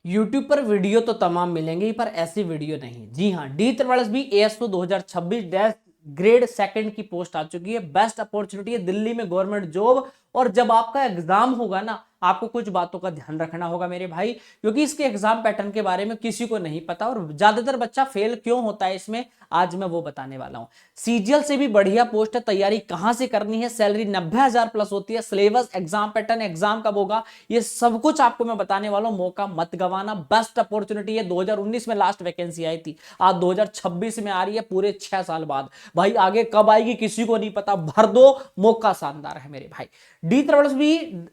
YouTube पर video तो तमाम मिलेंगे पर ऐसी वीडियो नहीं। जी हाँ, D-BB ASO 2026 ग्रेड सेकंड की पोस्ट आ चुकी है। बेस्ट अपॉर्चुनिटी है दिल्ली में गवर्नमेंट जॉब। और जब आपका एग्जाम होगा ना, आपको कुछ बातों का ध्यान रखना होगा मेरे भाई, क्योंकि इसके एग्जाम पैटर्न के बारे में किसी को नहीं पता और ज्यादातर बच्चा फेल क्यों होता है इसमें, आज मैं वो बताने वाला हूं। सीजीएल से भी बढ़िया पोस्ट है, तैयारी कहां से करनी है, सैलरी 90,000 प्लस होती है, सिलेबस, एग्जाम पैटर्न, एग्जाम कब होगा, ये सब कुछ आपको मैं बताने वाला हूं। मौका मत गंवाना, बेस्ट अपॉर्चुनिटी है। 2019 में लास्ट वैकेंसी आई थी, आज 2026 में आ रही है, पूरे 6 साल बाद। भाई आगे कब आएगी किसी को नहीं पता, भर दो, मौका शानदार है मेरे भाई। D-BB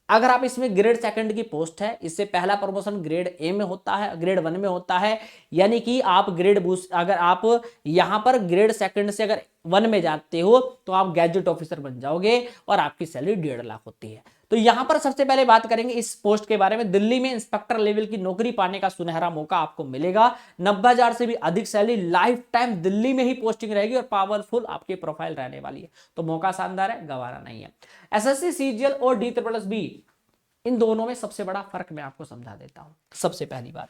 अगर आप इसमें ग्रेड सेकंड की पोस्ट है, इससे पहला प्रमोशन ग्रेड ए में होता है, ग्रेड 1 में होता है, यानी कि आप ग्रेड बूस्ट, अगर आप यहां पर ग्रेड सेकंड से अगर 1 में जाते हो तो आप गैजेट ऑफिसर बन जाओगे और आपकी सैलरी 1.5 लाख होती है। तो यहां पर सबसे पहले बात करेंगे इस पोस्ट के बारे में। दिल्ली में इंस्पेक्टर लेवल की नौकरी पाने का सुनहरा मौका आपको मिलेगा। 90,000 से भी अधिक सैलरी, लाइफ टाइम दिल्ली में ही पोस्टिंग रहेगी और पावरफुल आपकी प्रोफाइल रहने वाली है। तो मौका शानदार है, गंवाना नहीं है। एसएससी, सीजीएल और D-BB इन दोनों में सबसे बड़ा फर्क मैं आपको समझा देता हूं। सबसे पहली बात,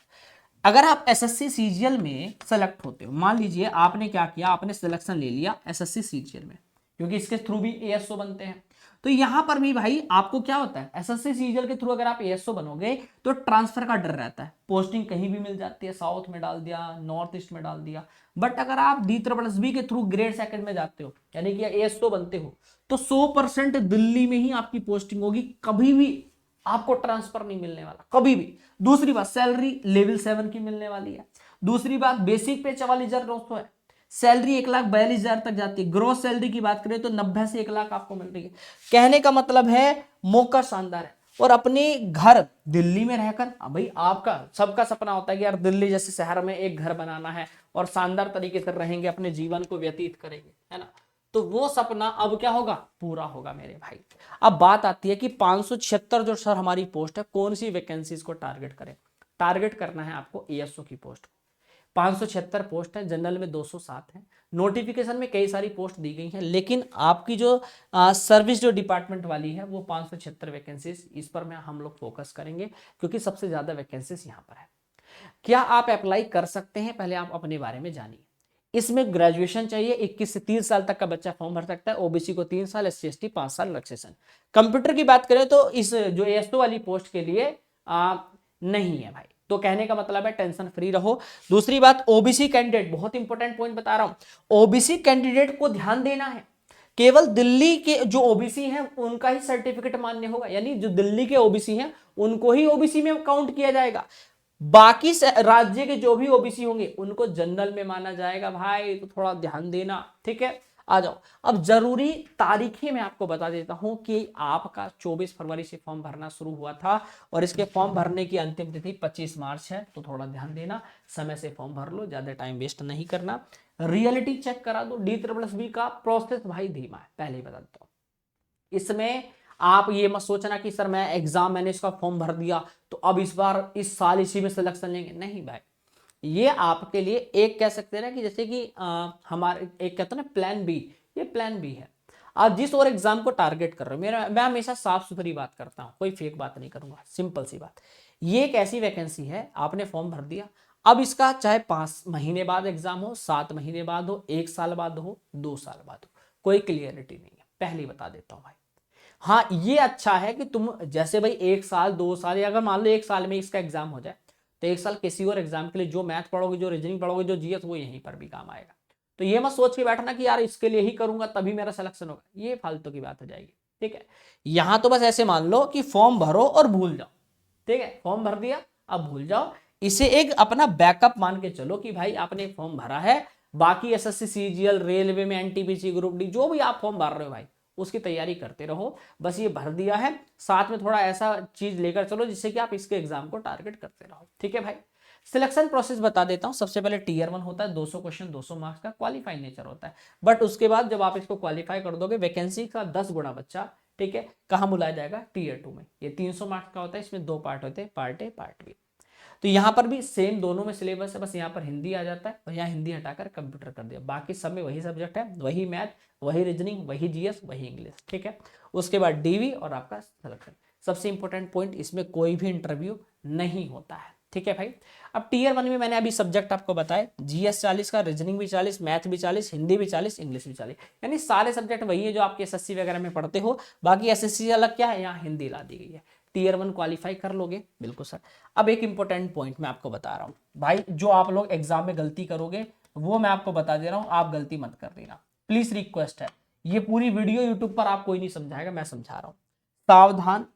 अगर आप एसएससी सीजीएल में सेलेक्ट होते हो, मान लीजिए आपने क्या किया, आपने सिलेक्शन ले लिया एसएससी सीजीएल में, क्योंकि इसके थ्रू भी एएसओ बनते हैं। तो यहां पर भी भाई आपको क्या होता है, एसएससी सीजीएल के थ्रू अगर आप एएसओ बनोगे तो ट्रांसफर का डर रहता है, पोस्टिंग कहीं भी मिल जाती है, साउथ में डाल दिया, नॉर्थ ईस्ट में डाल दिया। बट अगर आप D-BB के थ्रू ग्रेड सेकंड में जाते हो, यानी कि एएसओ बनते हो, तो 100% दिल्ली में ही आपकी पोस्टिंग होगी, कभी भी आपको ट्रांसफर नहीं मिलने वाला, कभी भी। दूसरी बात, सैलरी लेवल 7 की मिलने वाली है। दूसरी बात, बेसिक पे 44,900 है, सैलरी 1,42,000 तक जाती है। ग्रोस सैलरी की बात करें तो 90 से 1 लाख आपको मिल रही है। कहने का मतलब है मौका शानदार है। और अपने घर दिल्ली में रहकर, भाई आपका सबका सपना होता है कि यार दिल्ली जैसे शहर में एक घर बनाना है और शानदार तरीके से रहेंगे, अपने जीवन को व्यतीत करेंगे, है ना। तो वो सपना अब क्या होगा, पूरा होगा मेरे भाई। अब बात आती है कि 576 जो सर हमारी पोस्ट है, कौन सी वैकेंसीज को टारगेट करें। टारगेट करना है आपको एएसओ की पोस्ट को। 576 पोस्ट है, जनरल में 207 है। नोटिफिकेशन में कई सारी पोस्ट दी गई हैं, लेकिन आपकी जो सर्विस जो डिपार्टमेंट वाली है वो 576 वैकेंसीज, इस पर मैं हम लोग फोकस करेंगे, क्योंकि सबसे ज्यादा वैकेंसीज यहाँ पर है। क्या आप अप्लाई कर सकते हैं, पहले आप अपने बारे में जानिए। इसमें ग्रेजुएशन चाहिए, 21 से 30 साल तक का बच्चा फॉर्म भर सकता है। ओबीसी को 3 साल, SC/ST 5 साल रिलैक्सेशन। कंप्यूटर की बात करें तो इस जो एएसओ वाली पोस्ट के लिए नहीं है भाई। तो कहने का मतलब है टेंशन फ्री रहो। दूसरी बात, ओबीसी कैंडिडेट, बहुत इंपॉर्टेंट पॉइंट बता रहा हूं, ओबीसी कैंडिडेट को ध्यान देना है। केवल दिल्ली के जो ओबीसी हैं उनका ही सर्टिफिकेट मान्य होगा, यानी जो दिल्ली के ओबीसी हैं उनको ही ओबीसी में काउंट किया जाएगा। बाकी राज्य के जो भी ओबीसी होंगे उनको जनरल में माना जाएगा भाई। तो थोड़ा ध्यान देना, ठीक है। आ जाओ, अब जरूरी तारीखें मैं आपको बता देता हूं कि आपका 24 फरवरी से फॉर्म भरना शुरू हुआ था और इसके फॉर्म भरने की अंतिम तिथि 25 मार्च है। तो थोड़ा ध्यान देना, समय से फॉर्म भर लो, ज्यादा टाइम वेस्ट नहीं करना। रियलिटी चेक करा दो। D-BB का प्रोसेस भाई धीमा है, पहले ही बता देता हूं। इसमें आप ये मत सोचना कि सर मैंने इसका फॉर्म भर दिया तो अब इस बार इस साल इसी में सिलेक्शन लेंगे, नहीं भाई। ये आपके लिए एक कह सकते हैं ना कि जैसे कि हमारे एक कहते हैं ना प्लान बी, ये प्लान बी है। आप जिस और एग्जाम को टारगेट कर रहे हो, मैं हमेशा साफ सुथरी बात करता हूं, कोई फेक बात नहीं करूंगा, सिंपल सी बात। ये एक ऐसी वैकेंसी है, आपने फॉर्म भर दिया, अब इसका चाहे 5 महीने बाद एग्जाम हो, 7 महीने बाद हो, 1 साल बाद हो, 2 साल बाद हो, कोई क्लियरिटी नहीं है, पहले ही बता देता हूं भाई। हाँ ये अच्छा है कि तुम जैसे भाई 1 साल 2 साल, या अगर मान लो 1 साल में इसका एग्जाम हो जाए तो 1 साल किसी और एग्जाम के लिए जो मैथ पढ़ोगे, जो रीजनिंग पढ़ोगे, जो जीएस, वो यहीं पर भी काम आएगा। तो ये मत सोच के बैठना कि यार इसके लिए ही करूंगा तभी मेरा सिलेक्शन होगा, ये फालतू की बात हो जाएगी, ठीक है। यहां तो बस ऐसे मान लो कि फॉर्म भरो और भूल जाओ, ठीक है। फॉर्म भर दिया, अब भूल जाओ। इसे एक अपना बैकअप मान के चलो कि भाई आपने एक फॉर्म भरा है, बाकी एसएससी सीजीएल, रेलवे में एनटीपीसी, ग्रुप डी, जो भी आप फॉर्म भर रहे हो भाई उसकी तैयारी करते रहो। बस ये भर दिया है, साथ में थोड़ा ऐसा चीज लेकर चलो जिससे कि आप इसके एग्जाम को टारगेट करते रहो, ठीक है भाई। सिलेक्शन प्रोसेस बता देता हूं। सबसे पहले टीयर 1 होता है, 200 क्वेश्चन, 200 मार्क्स का क्वालिफाई नेचर होता है। बट उसके बाद जब आप इसको क्वालिफाई कर दोगे, वैकेंसी का 10 गुना बच्चा, ठीक है, कहां बुलाया जाएगा, टीयर 2 में। ये 300 मार्क्स का होता है, इसमें 2 पार्ट होते हैं, पार्ट ए, पार्ट बी। तो यहाँ पर भी सेम दोनों में सिलेबस है, बस यहाँ पर हिंदी आ जाता है और यहाँ हिंदी हटाकर कंप्यूटर कर दिया, बाकी सब में वही सब्जेक्ट है, वही मैथ, वही रीजनिंग, वही जीएस, वही इंग्लिश, ठीक है। उसके बाद डीवी और आपका सिलेक्शन। सबसे इंपॉर्टेंट पॉइंट, इसमें कोई भी इंटरव्यू नहीं होता है, ठीक है भाई। अब टीयर 1 में मैंने अभी सब्जेक्ट आपको बताए, जीएस 40 का, रीजनिंग भी 40, मैथ भी 40, हिंदी भी 40, इंग्लिश भी 40, यानी सारे सब्जेक्ट वही है जो आपके एसएससी वगैरह में पढ़ते हो। बाकी एसएससी अलग क्या है, यहाँ हिंदी ला दी गई है। टीयर 1 क्वालिफाई कर लोगे, बिल्कुल सर। अब एक इंपॉर्टेंट पॉइंट मैं आपको बता रहा हूँ भाई, जो आप लोग एग्जाम में गलती करोगे वो मैं आपको बता दे रहा हूँ, आप गलती मत कर देना, प्लीज रिक्वेस्ट है। ये पूरी वीडियो यूट्यूब पर आप कोई नहीं समझाएगा, मैं समझा रहा हूँ। सावधान,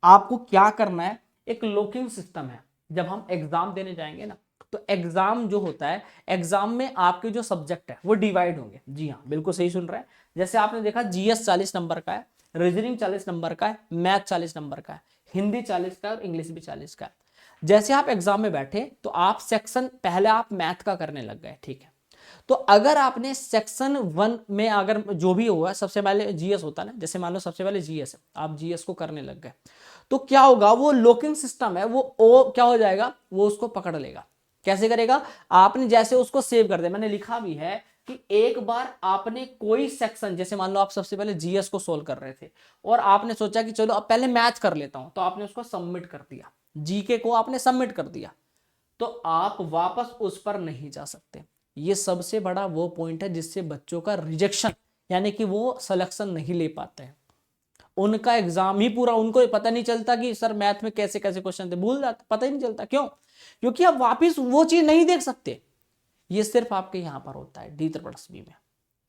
आपको क्या करना है, एक लॉकिंग सिस्टम है। जब हम एग्जाम देने जाएंगे ना, तो एग्जाम जो होता है, एग्जाम में आपके जो सब्जेक्ट है वो डिवाइड होंगे। जी हाँ, बिल्कुल सही सुन रहे हैं। जैसे आपने देखा जीएस 40 नंबर का है, रीजनिंग 40 नंबर का है, मैथ 40 नंबर का है, हिंदी 40 का है और इंग्लिश भी 40 का है। जैसे आप एग्जाम में बैठे तो आप सेक्शन पहले आप मैथ का करने लग गए, ठीक है। तो अगर आपने सेक्शन 1 में अगर जो भी हुआ, सबसे पहले जीएस होता है ना, जैसे मान लो सबसे पहले जीएस है, आप जीएस को करने लग गए, तो क्या होगा, वो लॉकिंग सिस्टम है, वो क्या हो जाएगा, वो उसको पकड़ लेगा। कैसे करेगा, आपने जैसे उसको सेव कर दिया, मैंने लिखा भी है कि एक बार आपने कोई सेक्शन, जैसे मान लो आप सबसे पहले जीएस को सोल्व कर रहे थे और आपने सोचा कि चलो अब पहले मैथ कर लेता हूं, तो आपने उसको सबमिट कर दिया, जीके को आपने सबमिट कर दिया, तो आप वापस उस पर नहीं जा सकते। ये सबसे बड़ा वो पॉइंट है जिससे बच्चों का रिजेक्शन, यानी कि वो सिलेक्शन नहीं ले पाते हैं। उनका एग्जाम ही पूरा, उनको पता नहीं चलता कि सर मैथ में कैसे कैसे क्वेश्चन थे, भूल जाते, पता ही नहीं चलता। क्यों? क्योंकि आप वापिस वो चीज नहीं देख सकते। ये सिर्फ आपके यहां पर होता है D+B में,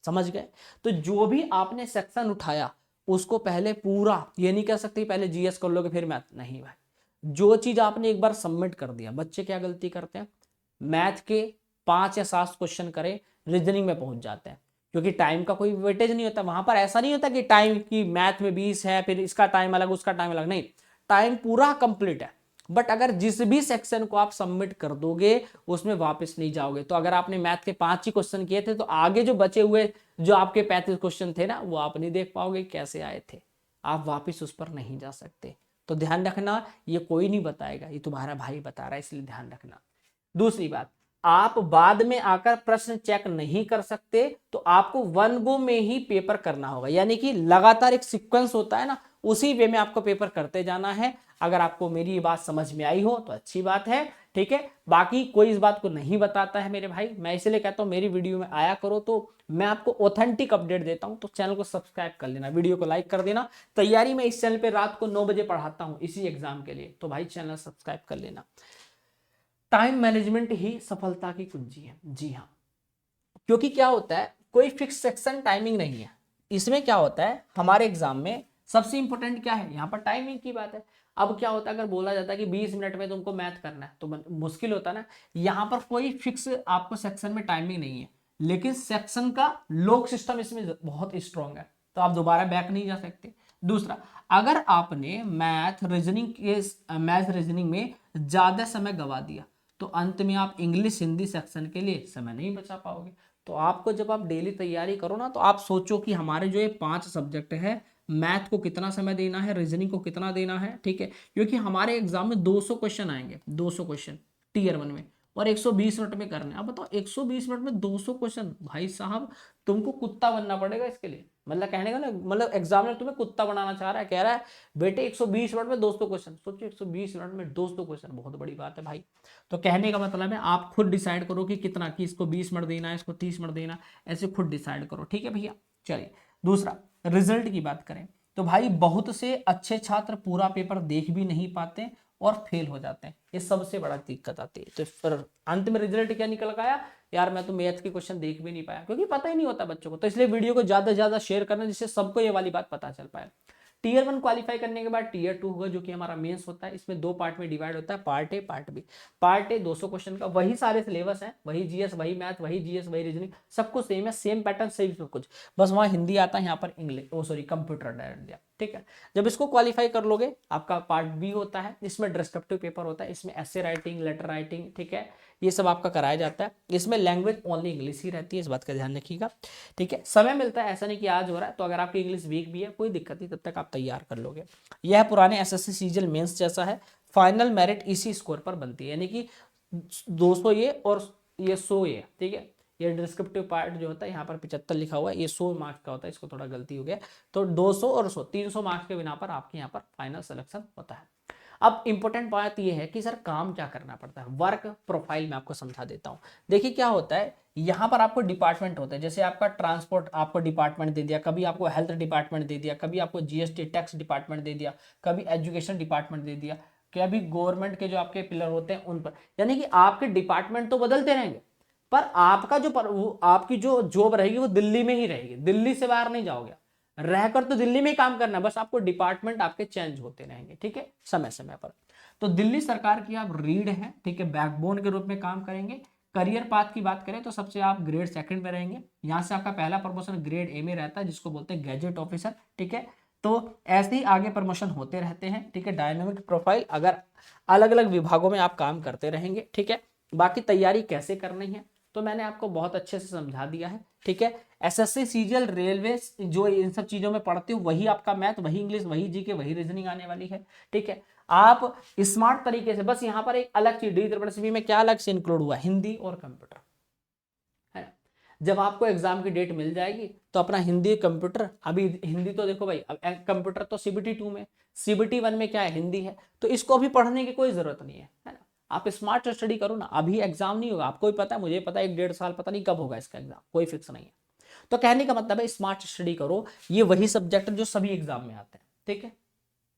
समझ गए? तो जो भी आपने सेक्शन उठाया उसको पहले पूरा, ये नहीं कह सकते पहले जीएस कर लोगे फिर मैथ, नहीं भाई। जो चीज आपने एक बार सबमिट कर दिया, बच्चे क्या गलती करते हैं, मैथ के 5 या 7 क्वेश्चन करें, रीजनिंग में पहुंच जाते हैं, क्योंकि टाइम का कोई वेटेज नहीं होता वहां पर। ऐसा नहीं होता कि टाइम की मैथ में 20 है फिर इसका टाइम अलग उसका टाइम अलग, नहीं, टाइम पूरा कंप्लीट है। बट अगर जिस भी सेक्शन को आप सबमिट कर दोगे उसमें वापस नहीं जाओगे। तो अगर आपने मैथ के 5 ही क्वेश्चन किए थे तो आगे जो बचे हुए जो आपके 35 क्वेश्चन थे ना, वो आप नहीं देख पाओगे कैसे आए थे, आप वापस उस पर नहीं जा सकते। तो ध्यान रखना, ये कोई नहीं बताएगा, ये तुम्हारा भाई बता रहा है, इसलिए ध्यान रखना। दूसरी बात, आप बाद में आकर प्रश्न चेक नहीं कर सकते, तो आपको 1 गो में ही पेपर करना होगा, यानी कि लगातार एक सीक्वेंस होता है ना, उसी वे में आपको पेपर करते जाना है। अगर आपको मेरी ये बात समझ में आई हो तो अच्छी बात है, ठीक है। बाकी कोई इस बात को नहीं बताता है मेरे भाई, मैं इसलिए कहता हूं मेरी वीडियो में आया करो, तो मैं आपको ऑथेंटिक अपडेट देता हूं। तो चैनल को सब्सक्राइब कर लेना, वीडियो को लाइक कर देना। तैयारी में इस चैनल पे रात को 9 बजे पढ़ाता हूं इसी एग्जाम के लिए, तो भाई चैनल सब्सक्राइब कर लेना। टाइम मैनेजमेंट ही सफलता की कुंजी है, जी हाँ। क्योंकि क्या होता है, कोई फिक्स सेक्शन टाइमिंग नहीं है। इसमें क्या होता है, हमारे एग्जाम में सबसे इंपॉर्टेंट क्या है, यहाँ पर टाइमिंग की बात है। अब क्या होता है, अगर बोला जाता है कि 20 मिनट में तुमको मैथ करना है तो मुश्किल होता है ना। यहाँ पर कोई फिक्स आपको सेक्शन में टाइमिंग नहीं है, लेकिन सेक्शन का लॉक सिस्टम इसमें बहुत स्ट्रॉन्ग है, तो आप दोबारा बैक नहीं जा सकते। दूसरा, अगर आपने मैथ रीजनिंग में ज्यादा समय गवा दिया तो अंत में आप इंग्लिश हिंदी सेक्शन के लिए समय नहीं बचा पाओगे। तो आपको जब आप डेली तैयारी करो ना, तो आप सोचो कि हमारे जो ये 5 सब्जेक्ट है, मैथ को कितना समय देना है, रीजनिंग को कितना देना है, ठीक है। क्योंकि हमारे एग्जाम में 200 क्वेश्चन आएंगे, 200 क्वेश्चन टीयर 1 में, और 120 मिनट में करने। अब बताओ 120 मिनट में 200 क्वेश्चन, भाई साहब तुमको कुत्ता बनना पड़ेगा इसके लिए। मतलब कहने का ना, मतलब एग्जामिनर तुम्हें कुत्ता बनाना चाह रहा है, कह रहा है बेटे 120 मिनट में 200 क्वेश्चन। सोचो 120 मिनट में 200 क्वेश्चन, बहुत बड़ी बात है भाई। तो कहने का मतलब है आप खुद डिसाइड करो कि कितना, कि इसको 20 मिनट देना है, इसको 30 मिनट देना, ऐसे खुद डिसाइड करो, ठीक है भैया। चलिए, दूसरा रिजल्ट की बात करें तो भाई बहुत से अच्छे छात्र पूरा पेपर देख भी नहीं पाते और फेल हो जाते हैं, ये सबसे बड़ा दिक्कत आती है। तो फिर अंत में रिजल्ट क्या निकल गया, यार मैं तो मैथ के क्वेश्चन देख भी नहीं पाया, क्योंकि पता ही नहीं होता बच्चों को। तो इसलिए वीडियो को ज्यादा से ज्यादा शेयर करना, जिससे सबको ये वाली बात पता चल पाए। टीयर 1 क्वालिफाई करने के बाद टीयर 2 होगा, जो कि हमारा मेंस होता है। इसमें 2 पार्ट में डिवाइड होता है, part A part B. Part A 200 question का, वही सारे सिलेबस है, वही जीएस वही मैथ वही जीएस वही रीजनिंग, सब कुछ सेम है, सेम पैटर्न सेम सब कुछ, बस वहाँ हिंदी आता है, यहाँ पर इंग्लिश कंप्यूटर डाल दिया, ठीक है। जब इसको क्वालिफाई कर लोगे, आपका पार्ट बी होता है, इसमें डिस्क्रिप्टिव पेपर होता है, इसमें एसे राइटिंग, लेटर राइटिंग, ठीक है, ये सब आपका कराया जाता है। इसमें लैंग्वेज ओनली इंग्लिश ही रहती है, इस बात का ध्यान रखिएगा, ठीक है। समय मिलता है, ऐसा नहीं कि आज हो रहा है, तो अगर आपकी इंग्लिश वीक भी है कोई दिक्कत नहीं, तब तक आप तैयार कर लोगे। यह पुराने एसएससी सीजीएल मेंस जैसा है, फाइनल मेरिट इसी स्कोर पर बनती है, यानी कि 200 ये और ये 100 ये, ठीक है, ये डिस्क्रिप्टिव पार्ट जो होता है यहाँ पर 75 लिखा हुआ है, ये 100 मार्क्स का होता है, इसको थोड़ा गलती हो गया। तो 200 और 100 300 मार्क्स के बिना पर आपके यहाँ पर फाइनल सिलेक्शन होता है। अब इंपॉर्टेंट बात ये है कि सर काम क्या करना पड़ता है, वर्क प्रोफाइल में आपको समझा देता हूँ। देखिए क्या होता है, यहाँ पर आपको डिपार्टमेंट होते हैं, जैसे आपका ट्रांसपोर्ट आपको डिपार्टमेंट दे दिया, कभी आपको हेल्थ डिपार्टमेंट दे दिया, कभी आपको जीएसटी टैक्स डिपार्टमेंट दे दिया, कभी एजुकेशन डिपार्टमेंट दे दिया, कभी गवर्नमेंट के जो आपके पिलर होते हैं उन पर, यानी कि आपके डिपार्टमेंट तो बदलते रहेंगे, पर आपका आपकी जो जॉब रहेगी वो दिल्ली में ही रहेगी, दिल्ली से बाहर नहीं जाओगे, रहकर तो दिल्ली में ही काम करना है, बस आपको डिपार्टमेंट आपके चेंज होते रहेंगे, ठीक है, समय समय पर। तो दिल्ली सरकार की आप रीढ़ हैं, ठीक है, बैकबोन के रूप में काम करेंगे। करियर पाथ की बात करें तो सबसे आप ग्रेड सेकंड में रहेंगे, यहां से आपका पहला प्रमोशन ग्रेड ए में रहता है, जिसको बोलते हैं गैजेट ऑफिसर, ठीक है। तो ऐसे ही आगे प्रमोशन होते रहते हैं, ठीक है। डायनामिक प्रोफाइल, अगर अलग अलग विभागों में आप काम करते रहेंगे, ठीक है। बाकी तैयारी कैसे करनी है तो मैंने आपको बहुत अच्छे से समझा दिया है, ठीक है। एसएससी सीजीएल रेलवे जो इन सब चीजों में पढ़ते हो वही आपका मैथ, वही इंग्लिश, वही जीके, वही रीजनिंग आने वाली है, ठीक है। आप स्मार्ट तरीके से, बस यहाँ पर एक अलग चीज DSSB में क्या अलग से इंक्लूड हुआ, हिंदी और कंप्यूटर, है ना। जब आपको एग्जाम की डेट मिल जाएगी तो अपना हिंदी कंप्यूटर, अभी हिंदी तो देखो भाई, अब कंप्यूटर तो CBT 2 में, CBT 1 में क्या है, हिंदी है, तो इसको अभी पढ़ने की कोई जरूरत नहीं है ना। आप स्मार्ट स्टडी करो ना, अभी एग्जाम नहीं होगा, आपको भी पता है, मुझे पता है, 1-1.5 साल पता नहीं कब होगा इसका एग्जाम, कोई फिक्स नहीं है। तो कहने का मतलब है स्मार्ट स्टडी करो, ये वही सब्जेक्ट जो सभी एग्जाम में आते हैं, ठीक है,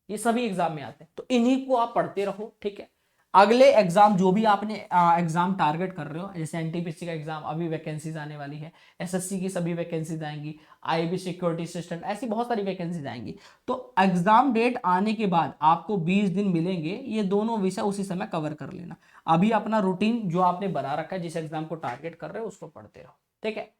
ये सभी एग्जाम में आते हैं, तो इन्हीं को आप पढ़ते रहो, ठीक है। अगले एग्जाम जो भी आपने एग्जाम टारगेट कर रहे हो, जैसे एनटीपीसी का एग्जाम अभी वैकेंसीज आने वाली है, एसएससी की सभी वैकेंसीज आएंगी, आईबी सिक्योरिटी असिस्टेंट, ऐसी बहुत सारी वैकेंसीज आएंगी। तो एग्जाम डेट आने के बाद आपको 20 दिन मिलेंगे, ये दोनों विषय उसी समय कवर कर लेना। अभी अपना रूटीन जो आपने बना रखा है, जिस एग्जाम को टारगेट कर रहे हो उसको पढ़ते रहो, ठीक है।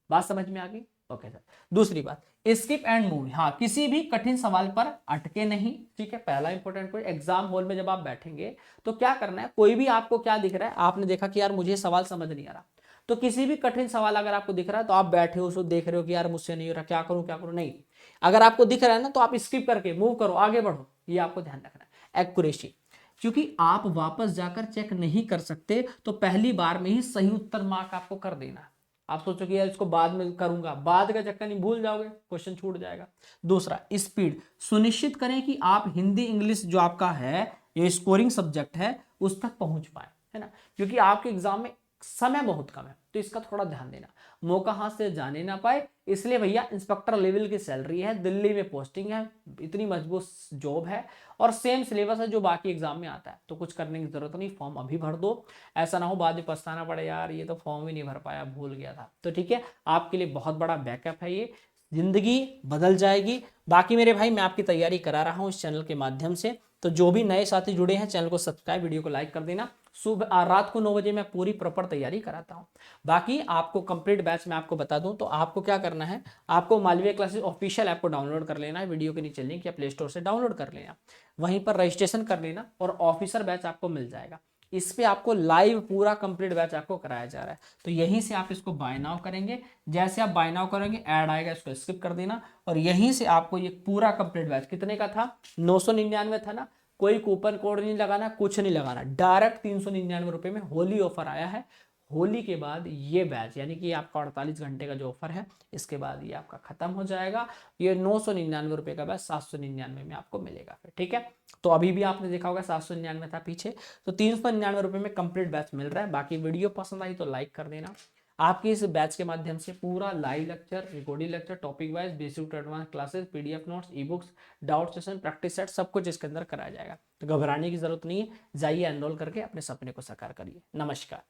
बात समझ में आ गई? Okay sir. दूसरी बात, स्किप एंड मूव, हाँ, किसी भी कठिन सवाल पर अटके नहीं, ठीक है। पहला इंपॉर्टेंट पॉइंट, एग्जाम हॉल में जब आप बैठेंगे तो क्या करना है, कोई भी आपको क्या दिख रहा है, आपने देखा कि यार मुझे सवाल समझ नहीं आ रहा, तो किसी भी कठिन सवाल अगर आपको दिख रहा है तो आप बैठे हो उसको देख रहे हो कि यार मुझसे नहीं हो रहा, क्या करूं क्या करूं, नहीं। अगर आपको दिख रहा है ना तो आप स्किप करके मूव करो, आगे बढ़ो, ये आपको ध्यान रखना है। एक्यूरेसी, क्योंकि आप वापस जाकर चेक नहीं कर सकते, तो पहली बार में ही सही उत्तर मार्क आपको कर देना। आप सोचो कि यार इसको बाद में करूंगा, बाद का चक्कर नहीं, भूल जाओगे, क्वेश्चन छूट जाएगा। दूसरा, स्पीड, सुनिश्चित करें कि आप हिंदी इंग्लिश जो आपका है, ये स्कोरिंग सब्जेक्ट है, उस तक पहुंच पाए, है ना, क्योंकि आपके एग्जाम में समय बहुत कम है, तो इसका थोड़ा ध्यान देना। मौका हाथ से जाने ना पाए, इसलिए भैया इंस्पेक्टर लेवल की सैलरी है, दिल्ली में पोस्टिंग है, इतनी मजबूत जॉब है, और सेम सिलेबस है जो बाकी एग्जाम में आता है, तो कुछ करने की जरूरत नहीं, फॉर्म अभी भर दो, ऐसा ना हो बाद में पछताना पड़े, यार ये तो फॉर्म ही नहीं भर पाया, भूल गया था। तो ठीक है, आपके लिए बहुत बड़ा बैकअप है, ये जिंदगी बदल जाएगी। बाकी मेरे भाई, मैं आपकी तैयारी करा रहा हूँ इस चैनल के माध्यम से, तो जो भी नए साथी जुड़े हैं, चैनल को सब्सक्राइब, वीडियो को लाइक कर देना। सुबह रात को 9 बजे मैं पूरी प्रॉपर तैयारी कराता हूँ। बाकी आपको कंप्लीट बैच में आपको बता दूं, तो आपको क्या करना है, आपको मालवीय क्लासेस ऑफिशियल ऐप को डाउनलोड कर लेना है, वीडियो के नीचे लिंक या प्ले स्टोर से डाउनलोड कर लेना, वहीं पर रजिस्ट्रेशन कर लेना और ऑफिसर बैच आपको मिल जाएगा। इस पे आपको लाइव पूरा कंप्लीट बैच आपको कराया जा रहा है, तो यहीं से आप इसको बाय नाउ करेंगे। जैसे आप बाय नाउ करेंगे, ऐड आएगा, इसको स्किप कर देना, और यहीं से आपको ये पूरा कंप्लीट बैच कितने का था, 999 था ना, कोई कूपन कोड नहीं लगाना, कुछ नहीं लगाना, डायरेक्ट 399 रुपए में होली ऑफर आया है। होली के बाद ये बैच, यानी कि आपका 48 घंटे का जो ऑफर है, इसके बाद ये आपका खत्म हो जाएगा। ये 999 रुपए का बैच 799 में आपको मिलेगा फिर, ठीक है। तो अभी भी आपने देखा होगा 799 था पीछे, तो 399 रुपए में कंप्लीट बैच मिल रहा है। बाकी वीडियो पसंद आई तो लाइक कर देना। आपकी इस बैच के माध्यम से पूरा live lecture, recording lecture, topic wise, basic to advance classes, PDF notes, e books, doubt session, practice set, सब कुछ इसके अंदर कराया जाएगा। तो घबराने की जरूरत नहीं है, जाइए एनरोल करके अपने सपने को साकार करिए। नमस्कार।